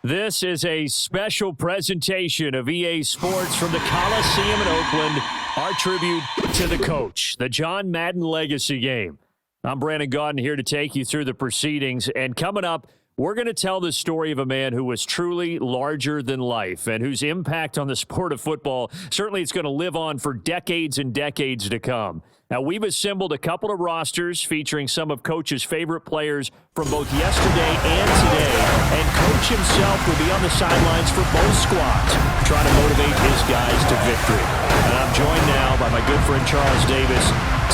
This is a special presentation of EA Sports from the Coliseum in Oakland, our tribute to the coach, the John Madden Legacy Game. I'm Brandon Gaudin here to take you through the proceedings, and coming up, we're going to tell the story of a man who was truly larger than life and whose impact on the sport of football certainly is going to live on for decades and decades to come. Now, we've assembled a couple of rosters featuring some of Coach's favorite players from both yesterday and today, and Coach himself will be on the sidelines for both squads, trying to motivate his guys to victory. And I'm joined now by my good friend Charles Davis.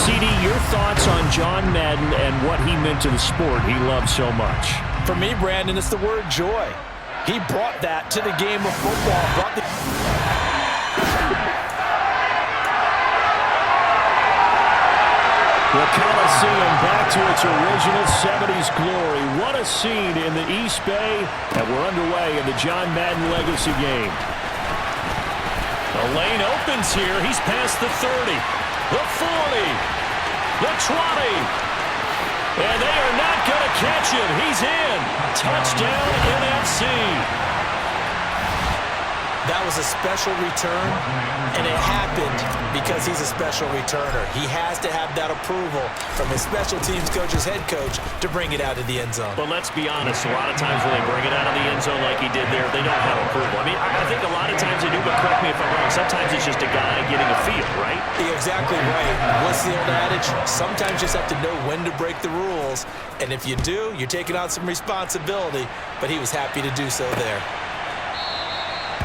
CD, your thoughts on John Madden and what he meant to the sport he loved so much? For me, Brandon, it's the word joy. He brought that to the game of football. The Coliseum back to its original 70s glory. What a scene in the East Bay, and we're underway in the John Madden Legacy Game. The lane opens here. He's past the 30, the 40, the 20. And they are not going to catch him. He's in. Touchdown, NFC. That was a special return, and it happened because he's a special returner. He has to have that approval from his special teams coach's head coach to bring it out of the end zone. But let's be honest, a lot of times when they bring it out of the end zone like he did there, they don't have approval. I mean, I think a lot of times they do, but correct me if I'm wrong, sometimes it's just a guy getting a feel, right? You're exactly right. What's the old adage? Sometimes you just have to know when to break the rules, and if you do, you're taking on some responsibility, but he was happy to do so there.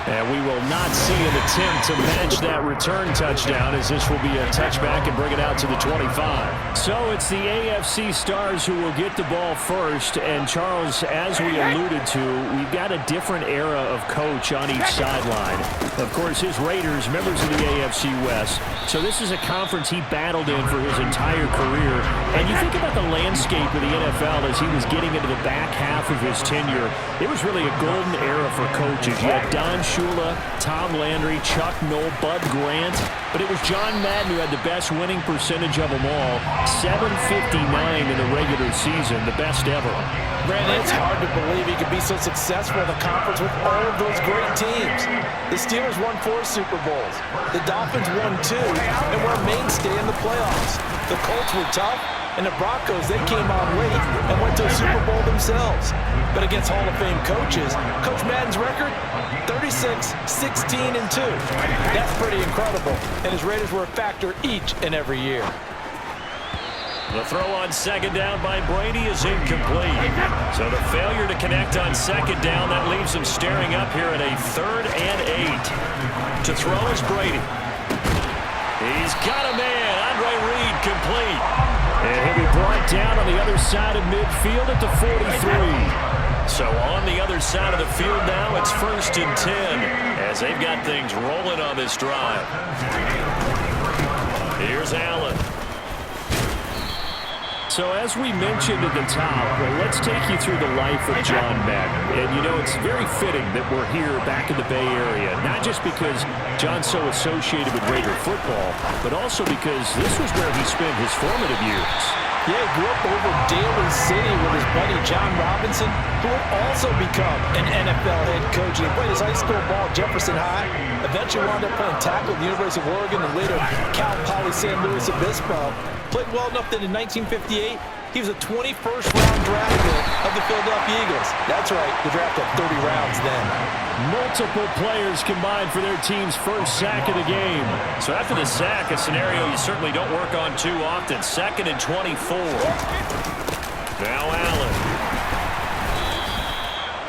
And we will not see an attempt to match that return touchdown, as this will be a touchback and bring it out to the 25. So it's the AFC stars who will get the ball first. And Charles, as we alluded to, we've got a different era of coach on each sideline. Of course, his Raiders, members of the AFC West. So this is a conference he battled in for his entire career. And you think about the landscape of the NFL as he was getting into the back half of his tenure. It was really a golden era for coaches. You had Don Shula, Tom Landry, Chuck Noll, Bud Grant, but it was John Madden who had the best winning percentage of them all, 759 in the regular season, the best ever. Brandon, it's hard to believe he could be so successful in the conference with all of those great teams. The Steelers won 4 Super Bowls. The Dolphins won 2 and were a mainstay in the playoffs. The Colts were tough, and the Broncos, they came on late and went to a Super Bowl themselves. But against Hall of Fame coaches, Coach Madden's record, 36, 16, and 2. That's pretty incredible, and his Raiders were a factor each and every year. The throw on second down by Brady is incomplete. So the failure to connect on second down, that leaves him staring up here at a 3rd and 8. To throw is Brady. He's got a man. Andre Reed complete. And he'll be brought down on the other side of midfield at the 43. So on the other side of the field now, it's 1st and 10 as they've got things rolling on this drive. Here's Allen. So as we mentioned at the top, let's take you through the life of John Madden. And, you know, it's very fitting that we're here back in the Bay Area, not just because John's so associated with Raider football, but also because this was where he spent his formative years. Yeah, he grew up over Daly City with his buddy John Robinson, who would also become an NFL head coach. He played his high school ball at Jefferson High, eventually wound up playing tackle at the University of Oregon, and later Cal Poly San Luis Obispo. Played well enough that in 1958, he was a 21st round draft pick of the Philadelphia Eagles. That's right, the draft of 30 rounds then. Multiple players combined for their team's first sack of the game. So after the sack, a scenario you certainly don't work on too often. 2nd and 24. Now Allen.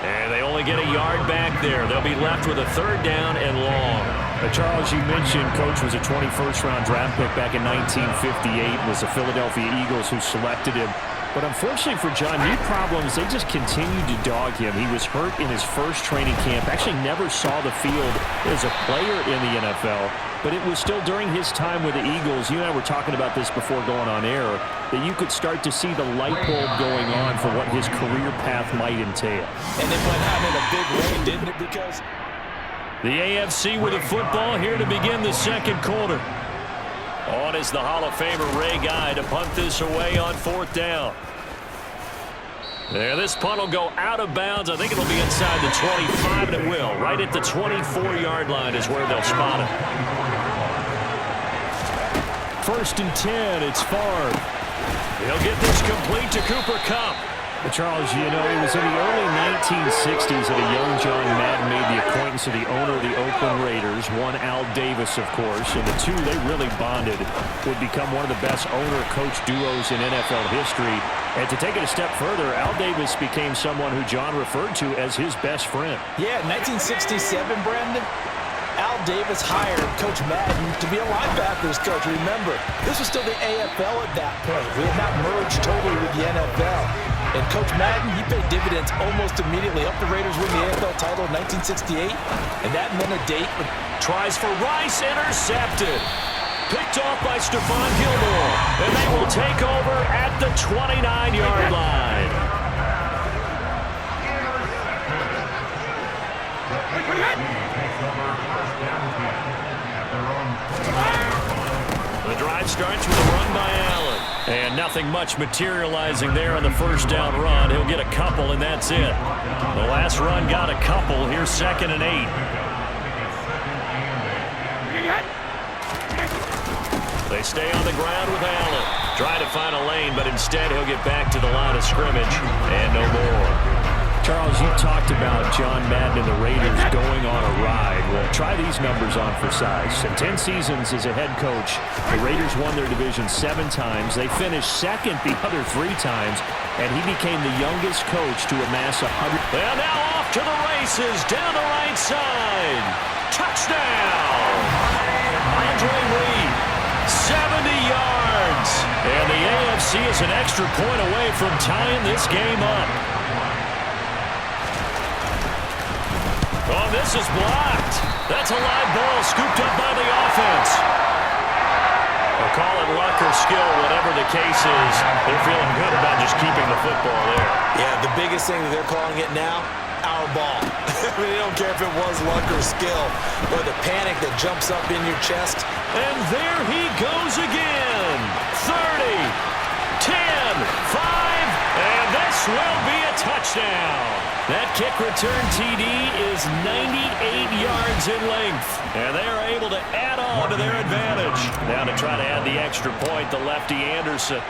And they only get a yard back there. They'll be left with a 3rd down and long. Charles, you mentioned Coach was a 21st round draft pick back in 1958. It was the Philadelphia Eagles who selected him. But unfortunately for John, knee problems, they just continued to dog him. He was hurt in his first training camp, actually never saw the field as a player in the NFL. But it was still during his time with the Eagles, you and I were talking about this before going on air, that you could start to see the light bulb going on for what his career path might entail. And it went out in a big way, didn't it? Because the AFC with a football here to begin the second quarter. On is the Hall of Famer Ray Guy to punt this away on 4th down. Yeah, this punt will go out of bounds. I think it'll be inside the 25, and it will. Right at the 24-yard line is where they'll spot it. 1st and 10, it's Favre. He'll get this complete to Cooper Kupp. Charles, you know, it was in the early 1960s that a young John Madden made the acquaintance of the owner of the Oakland Raiders, one Al Davis, of course, and the two, they really bonded, would become one of the best owner-coach duos in NFL history. And to take it a step further, Al Davis became someone who John referred to as his best friend. Yeah, 1967, Brandon, Al Davis hired Coach Madden to be a linebackers coach. Remember, this was still the AFL at that point. We had not merged totally with the NFL. And Coach Madden, he paid dividends almost immediately. Up the Raiders win the AFL title in 1968, and that meant a date. Tries for Rice, intercepted. Picked off by Stephon Gilmore, and they will take over at the 29-yard line. The drive starts with a run by Allen. And nothing much materializing there on the first down run. He'll get a couple, and that's it. The last run got a couple. Here's 2nd and 8. They stay on the ground with Allen. Try to find a lane, but instead he'll get back to the line of scrimmage, and no more. Charles, you talked about John Madden and the Raiders going on a ride. Well, try these numbers on for size. In 10 seasons as a head coach, the Raiders won their division 7 times. They finished second the other 3 times, and he became the youngest coach to amass 100. And now off to the races down the right side. Touchdown! Andre Reed, 70 yards. And the AFC is an extra point away from tying this game up. Oh, this is blocked. That's a live ball scooped up by the offense. They'll call it luck or skill, whatever the case is. They're feeling good about just keeping the football there. Yeah, the biggest thing that they're calling it now, our ball. I mean, they don't care if it was luck or skill, or the panic that jumps up in your chest. And there he goes again. 30, 10, 5, and this will be a touchdown. That kick return TD is 98 yards in length. And they are able to add on to their advantage. Now to try to add the extra point, the lefty Anderson.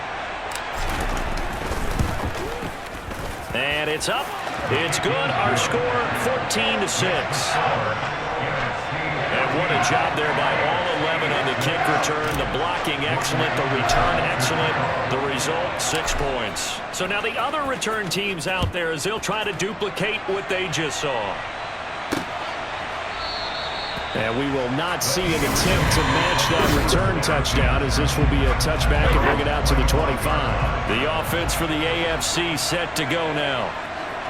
And it's up. It's good. Our score, 14-6. And what a job there by all 11 on the kick return. The blocking excellent, the return excellent. The result, 6 points. So now the other return teams out there as they'll try to duplicate what they just saw. And we will not see an attempt to match that return touchdown, as this will be a touchback and bring it out to the 25. The offense for the AFC set to go now.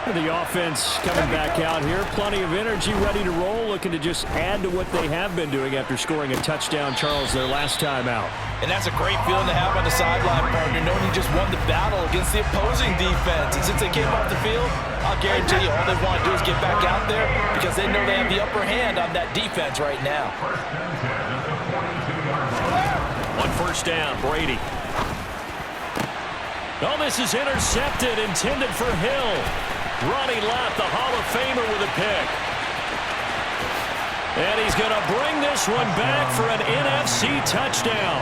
The offense coming back out here. Plenty of energy, ready to roll, looking to just add to what they have been doing after scoring a touchdown, Charles, their last time out. And that's a great feeling to have on the sideline, partner, knowing you just won the battle against the opposing defense. And since they came off the field, I'll guarantee you all they want to do is get back out there because they know they have the upper hand on that defense right now. 1 first down, Brady. Oh, this is intercepted, intended for Hill. Running left, the Hall of Famer with a pick. And he's going to bring this one back for an NFC touchdown.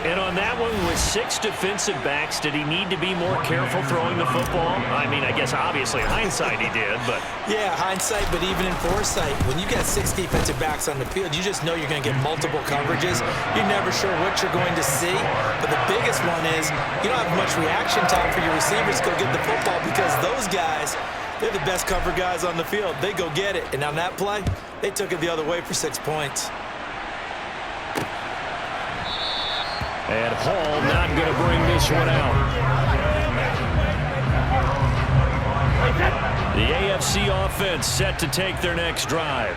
And on that one, with 6 defensive backs, did he need to be more careful throwing the football? I mean, I guess obviously hindsight he did, but... Yeah, hindsight, but even in foresight, when you got 6 defensive backs on the field, you just know you're going to get multiple coverages. You're never sure what you're going to see. But the biggest one is you don't have much reaction time for your receivers to go get the football because those guys, they're the best cover guys on the field. They go get it. And on that play, they took it the other way for 6 points. And Hall not going to bring this one out. The AFC offense set to take their next drive.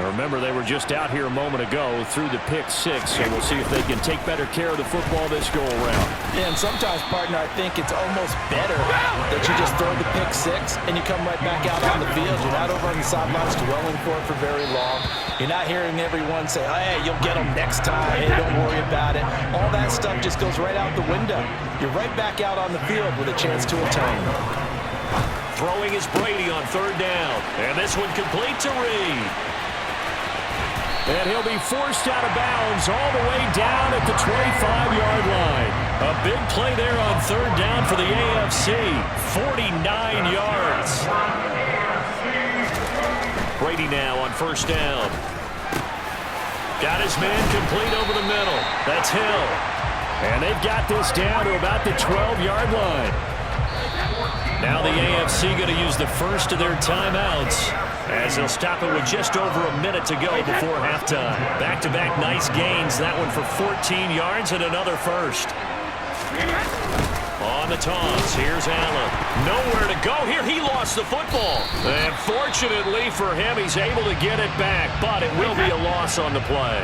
And remember, they were just out here a moment ago through the pick six, so we'll see if they can take better care of the football this go-around. Yeah, and sometimes, partner, I think it's almost better that you just throw the pick six and you come right back out on the field. You're not over on the sidelines dwelling for it for very long. You're not hearing everyone say, oh, hey, you'll get them next time. Hey, don't worry about it. All that stuff just goes right out the window. You're right back out on the field with a chance to atone. Throwing is Brady on third down. And this one complete to Reed. And he'll be forced out of bounds all the way down at the 25-yard line. A big play there on third down for the AFC. 49 yards. Brady now on first down. Got his man complete over the middle. That's Hill. And they've got this down to about the 12-yard line. Now the AFC going to use the first of their timeouts as they'll stop it with just over a minute to go before halftime. Back-to-back nice gains. That one for 14 yards and another first. On the toss, here's Allen. Nowhere to go here. He lost the football. And fortunately for him, he's able to get it back, but it will be a loss on the play.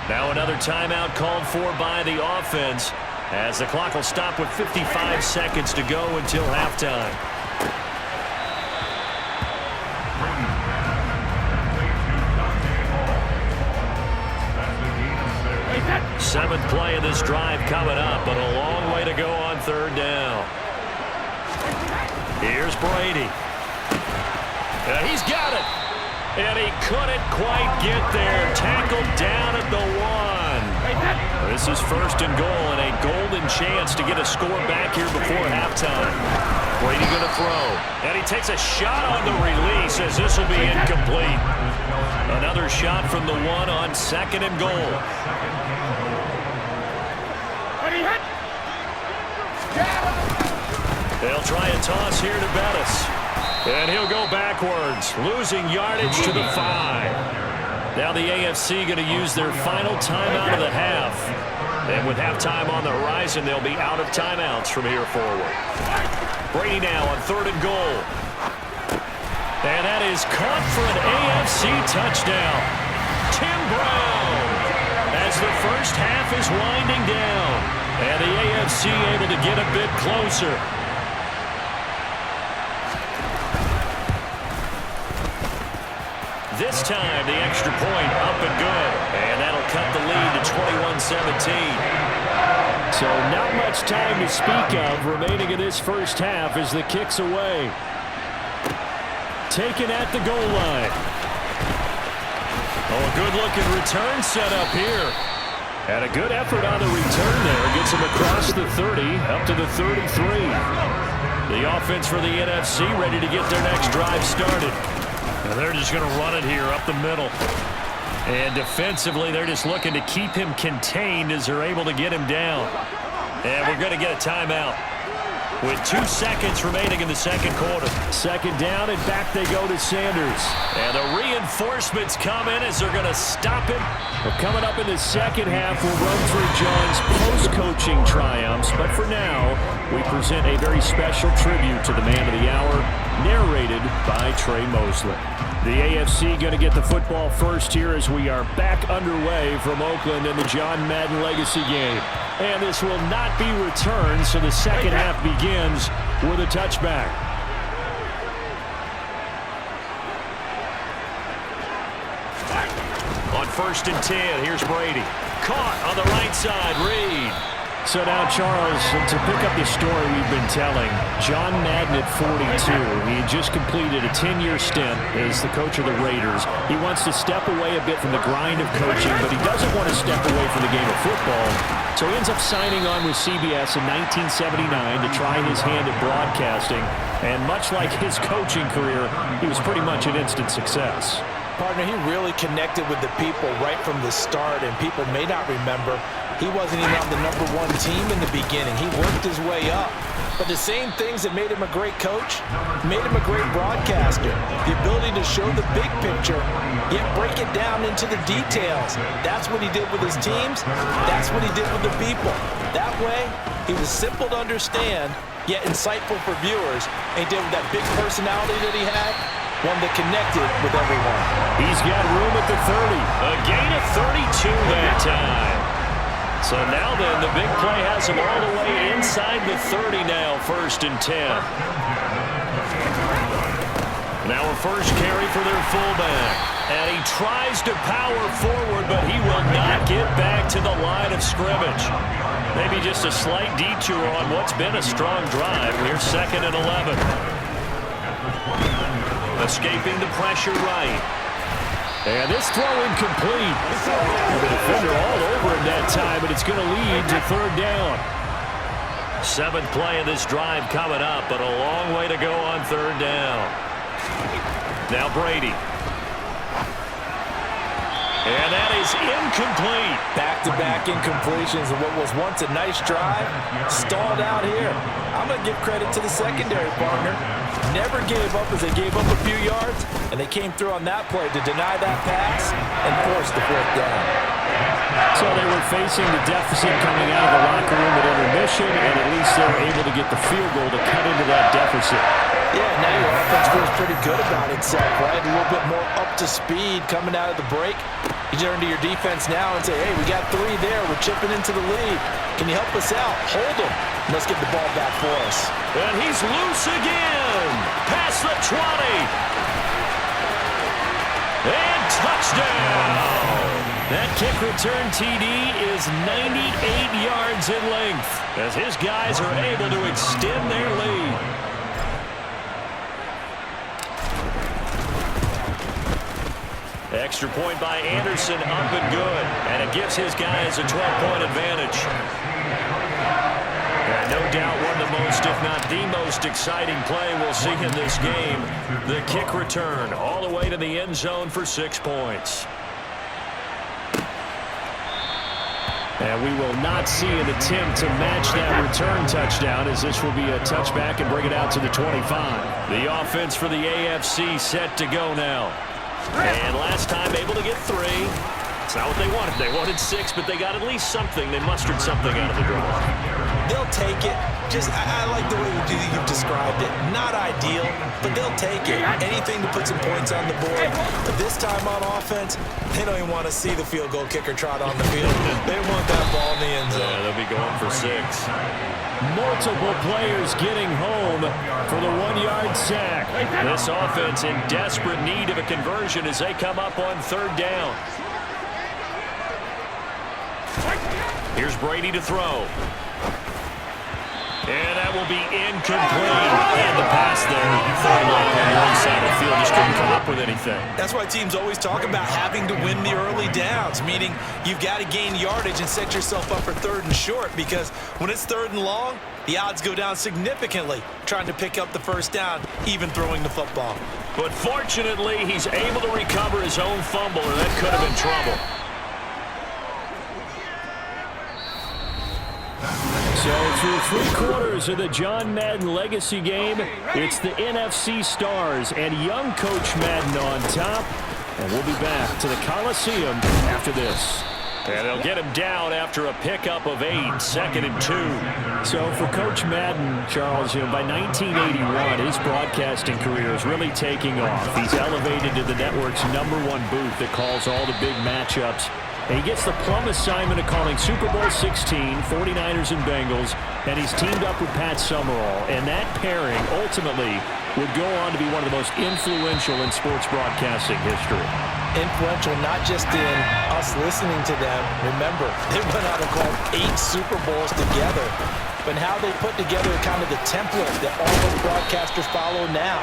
Now another timeout called for by the offense as the clock will stop with 55 seconds to go until halftime. Seventh play of this drive coming up, but a long way to go on third down. Here's Brady. He's got it. And he couldn't quite get there. Tackled down at the 1. This is first and goal and a golden chance to get a score back here before halftime. Brady going to throw. And he takes a shot on the release as this will be incomplete. Another shot from the 1 on second and goal. They'll try a toss here to Bettis. And he'll go backwards, losing yardage to the 5. Now the AFC going to use their final timeout of the half. And with halftime on the horizon, they'll be out of timeouts from here forward. Brady now on third and goal. And that is caught for an AFC touchdown. Tim Brown as the first half is winding down. And the AFC able to get a bit closer. This time, the extra point up and good. And that'll cut the lead to 21-17. So not much time to speak of remaining in this first half as the kick's away. Taken at the goal line. Oh, a good-looking return set up here. And a good effort on the return there. Gets him across the 30, up to the 33. The offense for the NFC ready to get their next drive started. And they're just going to run it here up the middle. And defensively, they're just looking to keep him contained as they're able to get him down. And we're going to get a timeout with 2 seconds remaining in the second quarter. Second down, and back they go to Sanders. And the reinforcements come in as they're going to stop him. Well, coming up in the second half, we'll run through John's post-coaching triumphs. But for now, we present a very special tribute to the man of the hour, narrated by Trey Mosley. The AFC going to get the football first here as we are back underway from Oakland in the John Madden Legacy game. And this will not be returned, so the second half begins with a touchback. On first and 10, here's Brady. Caught on the right side, Reed. So now, Charles, to pick up the story we've been telling, John Madden at 42, he had just completed a 10-year stint as the coach of the Raiders. He wants to step away a bit from the grind of coaching, but he doesn't want to step away from the game of football. So he ends up signing on with CBS in 1979 to try his hand at broadcasting. And much like his coaching career, he was pretty much an instant success. Partner, he really connected with the people right from the start, and people may not remember he wasn't even on the #1 team in the beginning. He worked his way up. But the same things that made him a great coach made him a great broadcaster. The ability to show the big picture, yet break it down into the details. That's what he did with his teams. That's what he did with the people. That way, he was simple to understand, yet insightful for viewers. And he did with that big personality that he had. one that connected with everyone. He's got room at the 30. A gain of 32 that time. So now then, the big play has him all the way inside the 30 now, 1st and 10. Now a first carry for their fullback. And he tries to power forward, but he will not get back to the line of scrimmage. Maybe just a slight detour on what's been a strong drive. Here's 2nd and 11. Escaping the pressure right. And this throw incomplete. The defender all over him that time, but it's going to lead to 3rd down. 7th play of this drive coming up, but a long way to go on 3rd down. Now Brady. And that is incomplete. Back-to-back incompletions of what was once a nice drive. Stalled out here. I'm going to give credit to the secondary partner. Never gave up as they gave up a few yards, and they came through on that play to deny that pass and force the 4th down. So they were facing the deficit coming out of the locker room at intermission, and at least they were able to get the field goal to cut into that deficit. Yeah, now your offense feels pretty good about itself, right? A little bit more up to speed coming out of the break. You turn to your defense now and say, hey, we got 3 there. We're chipping into the lead. Can you help us out? Hold them. Let's get the ball back for us. And he's loose again. Past the 20. And touchdown. That kick return TD is 98 yards in length as his guys are able to extend their lead. Extra point by Anderson, up and good. And it gives his guys a 12-point advantage. And no doubt one of the most, if not the most exciting play we'll see in this game. The kick return all the way to the end zone for 6 points. And we will not see an attempt to match that return touchdown, as this will be a touchback and bring it out to the 25. The offense for the AFC set to go now. And last time able to get 3. It's not what they wanted. They wanted 6, but they got at least something. They mustered something out of the draw. They'll take it. I like the way you've described it. Not ideal, but they'll take it. Anything to put some points on the board. But this time on offense, they don't even want to see the field goal kicker trot on the field. They want that ball in the end zone. Yeah, they'll be going for 6. Multiple players getting home for the 1-yard sack. This offense in desperate need of a conversion as they come up on 3rd down. Here's Brady to throw. And that will be incomplete. And the pass there, third line on the wrong side of the field, just couldn't come up with anything. That's why teams always talk about having to win the early downs, meaning you've got to gain yardage and set yourself up for 3rd and short, because when it's 3rd and long, the odds go down significantly trying to pick up the 1st down, even throwing the football. But fortunately, he's able to recover his own fumble, and that could have been trouble. So through 3 quarters of the John Madden legacy game, it's the NFC stars and young Coach Madden on top. And we'll be back to the Coliseum after this. And they'll get him down after a pickup of 8, 2nd and 2. So for Coach Madden, Charles, by 1981, his broadcasting career is really taking off. He's elevated to the network's #1 booth that calls all the big matchups. And he gets the plum assignment of calling Super Bowl 16, 49ers and Bengals, and he's teamed up with Pat Summerall. And that pairing ultimately would go on to be one of the most influential in sports broadcasting history. Influential not just in us listening to them. Remember, they went out and called 8 Super Bowls together. But how they put together kind of the template that all those broadcasters follow now.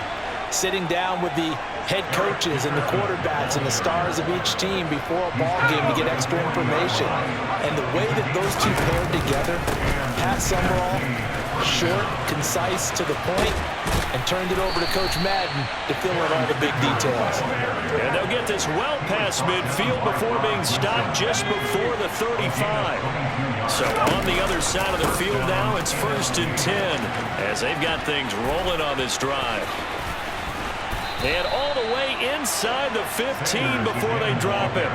Sitting down with the head coaches and the quarterbacks and the stars of each team before a ball game to get extra information. And the way that those two paired together, Pat Summerall, short, concise, to the point, and turned it over to Coach Madden to fill in all the big details. And they'll get this well past midfield before being stopped just before the 35. So on the other side of the field now, it's 1st and 10 as they've got things rolling on this drive. And all the way inside the 15 before they drop him.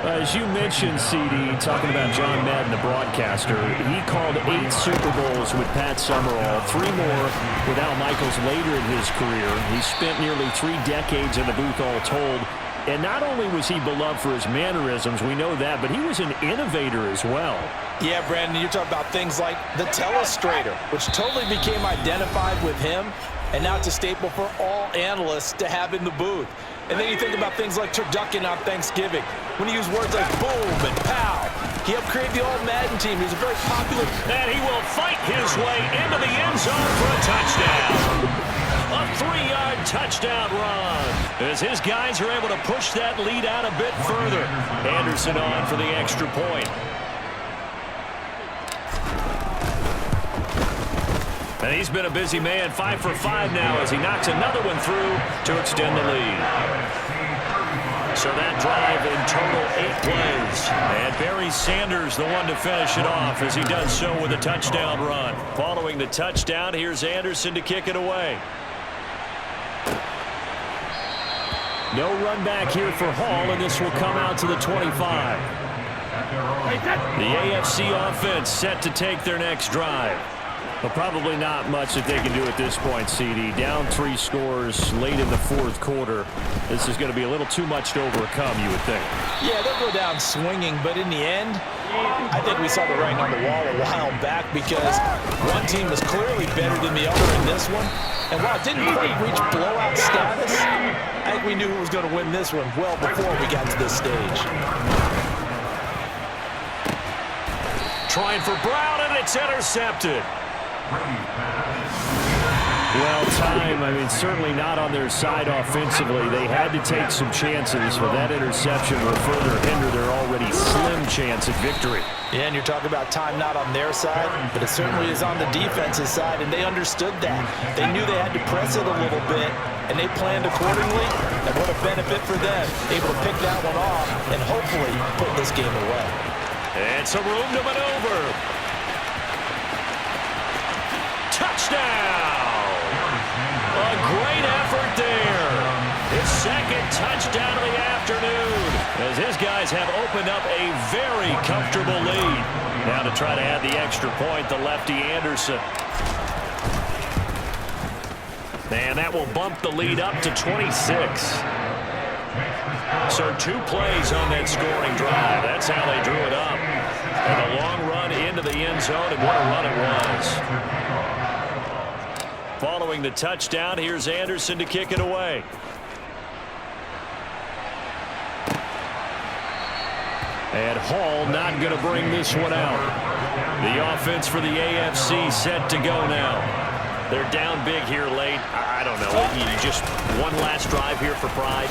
As you mentioned, CD, talking about John Madden, the broadcaster, he called 8 Super Bowls with Pat Summerall, 3 more with Al Michaels later in his career. He spent nearly 3 decades in the booth all told. And not only was he beloved for his mannerisms, we know that, but he was an innovator as well. Yeah, Brandon, you're talking about things like the telestrator, which totally became identified with him, and now it's a staple for all analysts to have in the booth. And then you think about things like turducken on Thanksgiving, when he used words like boom and pow. He helped create the All-Madden team. He was a very popular. And he will fight his way into the end zone for a touchdown. A 3-yard touchdown run as his guys are able to push that lead out a bit further. Anderson on for the extra point. And he's been a busy man, 5 for 5 now as he knocks another one through to extend the lead. So that drive in total 8 plays. And Barry Sanders the one to finish it off as he does so with a touchdown run. Following the touchdown, here's Anderson to kick it away. No run back here for Hall, and this will come out to the 25. The AFC offense set to take their next drive. But probably not much that they can do at this point, CD. Down 3 scores late in the 4th quarter. This is going to be a little too much to overcome, you would think. Yeah, they'll go down swinging, but in the end, I think we saw the writing on the wall a while back because one team was clearly better than the other in this one. And while it didn't quite reach blowout status, I think we knew who was going to win this one well before we got to this stage. Trying for Brown, and it's intercepted. Well, certainly not on their side offensively. They had to take some chances, but that interception will further hinder their already slim chance at victory. Yeah, and you're talking about time not on their side, but it certainly is on the defense's side, and they understood that. They knew they had to press it a little bit, and they planned accordingly, and what a benefit for them, able to pick that one off and hopefully put this game away. And some room to maneuver. Touchdown! A great effort there. His second touchdown of the afternoon as his guys have opened up a very comfortable lead. Now to try to add the extra point, the lefty Anderson. And that will bump the lead up to 26. So 2 plays on that scoring drive. That's how they drew it up. And a long run into the end zone, and what a run it was. Following the touchdown, here's Anderson to kick it away. And Hall not going to bring this one out. The offense for the AFC set to go now. They're down big here late. I don't know. Just one last drive here for pride.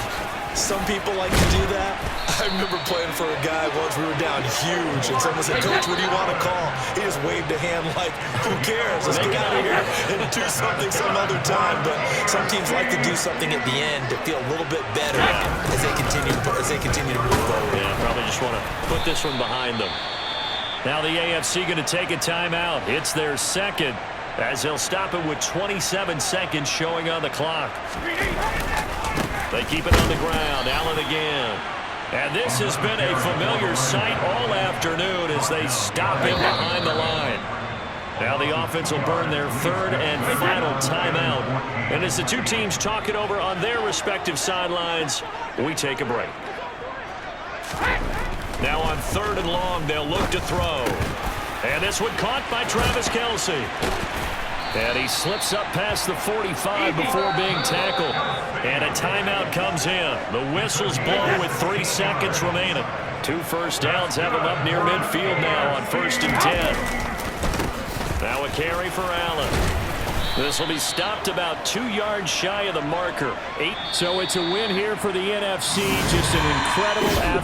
Some people like to do that. I remember playing for a guy once. We were down huge, and someone said, "Coach, what do you want to call?" He just waved a hand like, "Who cares? Let's get out of here and do something some other time." But some teams like to do something at the end to feel a little bit better as they continue to move forward. Yeah, probably just want to put this one behind them. Now the AFC going to take a timeout. It's their second, as they'll stop it with 27 seconds showing on the clock. They keep it on the ground. Allen again. And this has been a familiar sight all afternoon as they stop him behind the line. Now the offense will burn their third and final timeout. And as the two teams talk it over on their respective sidelines, we take a break. Now on 3rd and long, they'll look to throw. And this one caught by Travis Kelce. And he slips up past the 45 before being tackled. And a timeout comes in. The whistles blow with 3 seconds remaining. 2 first downs have him up near midfield now on 1st and 10. Now a carry for Allen. This will be stopped about 2 yards shy of the marker. 8. So it's a win here for the NFC. Just an incredible afternoon.